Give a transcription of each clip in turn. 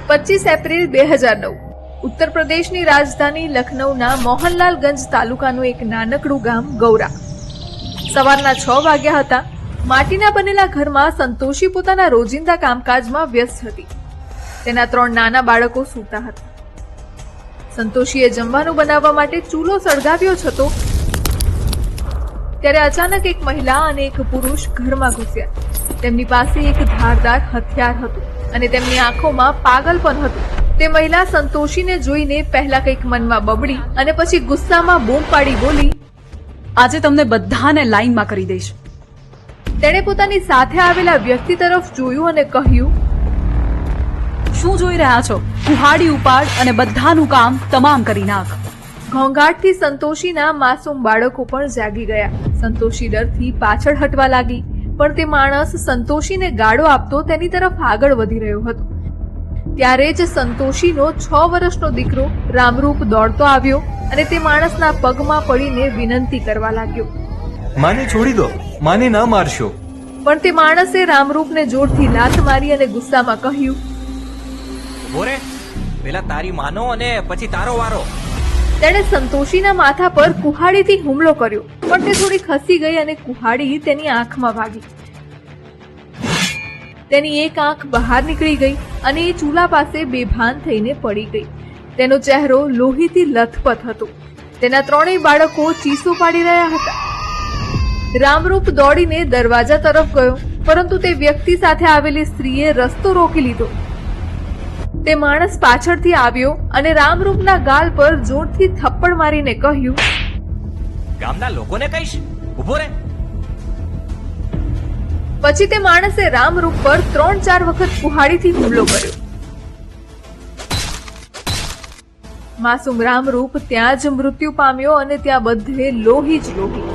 25 April 2009 ઉત્તર પ્રદેશની રાજધાની લખનૌના મોહનલાલગંજ તાલુકાનું એક નાનકડું ગામ ગૌરા. સવારના 6 વાગ્યા હતા. માટીના બનેલા ઘરમાં સંતોષી પોતાના રોજિંદા કામકાજમાં વ્યસ્ત હતી. તેના 3 નાના બાળકો સૂતા હતા. સંતોષીએ જમવાનું બનાવવા માટે ચૂલો સળગાવ્યો હતો ત્યારે અચાનક એક મહિલા અને એક પુરુષ ઘરમાં ઘૂસ્યા. તેમની પાસે એક ધારદાર હથિયાર હતું અને તેમની આંખોમાં પાગલપન હતું. તે મહિલા સંતોષીને જોઈને પહેલા કંઈક મનમાં બબડી અને પછી ગુસ્સામાં બૂમ પાડી બોલી, આજે તમને બધાને લાઈનમાં કરી દઈશ. તેણે પોતાની સાથે આવેલા વ્યક્તિ તરફ જોયું અને કહ્યું, શું જોઈ રહ્યા છો? કુહાડી ઉપાડ અને બધાનું કામ તમામ કરી નાખ. ઘોંઘાટથી સંતોષીના માસૂમ બાળકો પણ જાગી ગયા. સંતોષી ડરથી પાછળ હટવા લાગી, પણ તે માણસ સંતોષીને ગાળો આપતો તેની તરફ આગળ વધી રહ્યો હતો. ત્યારે જ સંતોષીનો 6 વર્ષનો દીકરો રામરૂપ દોડતો આવ્યો અને તે માણસના પગમાં પડીને વિનંતી કરવા લાગ્યો, માને છોડી દો, માને ન મારશો. પણ તે માણસે રામરૂપને જોરથી લાત મારી અને ગુસ્સામાં કહ્યું, બોરે પેલા તારી માનો અને પછી તારો વારો. તેણે સંતોષીના માથા પર કુહાડીથી હુમલો કર્યો, પણ તે થોડી ખસી ગઈ અને કુહાડી તેની આંખમાં વાગી. તેની એક આંખ બહાર નીકળી ગઈ અને એ ચૂલા પાસે બેભાન થઈને પડી ગઈ. તેનો ચહેરો લોહીથી લથપથ હતો. તેના 3 બાળકો ચીસો પાડી રહ્યા હતા. રામરૂપ દોડીને દરવાજા તરફ ગયો, પરંતુ તે વ્યક્તિ સાથે આવેલી સ્ત્રીએ રસ્તો રોકી લીધો. તે માણસ પાછળથી આવ્યો અને રામરૂપના ગાલ પર જોરથી થપ્પડ મારીને કહ્યું, ગામના લોકોને કહીશ, ઉભો રે. પછી તે માણસે રામરૂપ પર 3-4 વખત કુહાડીથી હુમલો કર્યો. માસૂમ રામરૂપ ત્યાં જ મૃત્યુ પામ્યો અને ત્યાં બધે લોહી જ લોહી.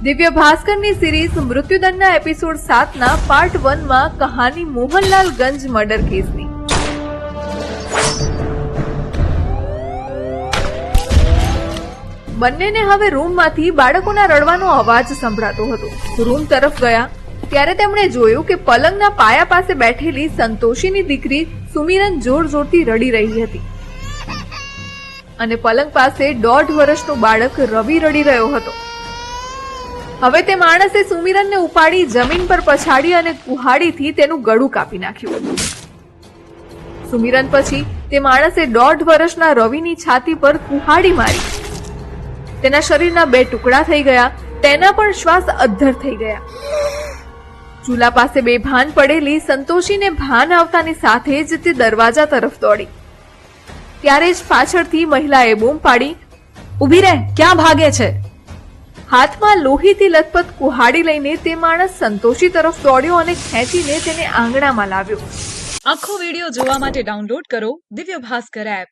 દિવ્ય ભાસ્કરની સિરીઝ મૃત્યુદંડના એપિસોડ 7ના પાર્ટ 1માં કહાની મોહનલાલગંજ મર્ડર કેસની. બંનેને હવે રૂમમાંથી બાળકોના રડવાનો અવાજ સંભળાતો હતો. રૂમ તરફ ગયા ત્યારે તેમણે જોયું કે પલંગના પાયા પાસે બેઠેલી સંતોષીની દીકરી સુમિરન જોર જોરથી રડી રહી હતી અને પલંગ પાસે 1.5 વર્ષનું બાળક રવિ રડી રહ્યો હતો. હવે તે માણસે સુમિરનને ઉપાડી જમીન પર પછાડી અને કુહાડીથી તેનું ગળું કાપી નાખ્યું. સુમિરન પછી તે માણસે 1.5 વર્ષના રવિની છાતી પર કુહાડી મારી. તેના શરીરના 2 ટુકડા થઈ ગયા. તેના પણ શ્વાસ અદ્ધર થઈ ગયા. ચૂલા પાસે બેભાન પડેલી સંતોષીને ભાન આવતાની સાથે જ તે દરવાજા તરફ દોડી. ત્યારે જ પાછળથી મહિલાએ બૂમ પાડી, ઊભી રહે, ક્યાં ભાગે છે? હાથમાં લોહીથી લથપથ કુહાડી લઈને તે માણસ સંતોષી તરફ દોડ્યો અને ખેંચીને તેને આંગણામાં લાવ્યો. આખો વિડીયો જોવા માટે ડાઉનલોડ કરો દિવ્ય ભાસ્કર એપ.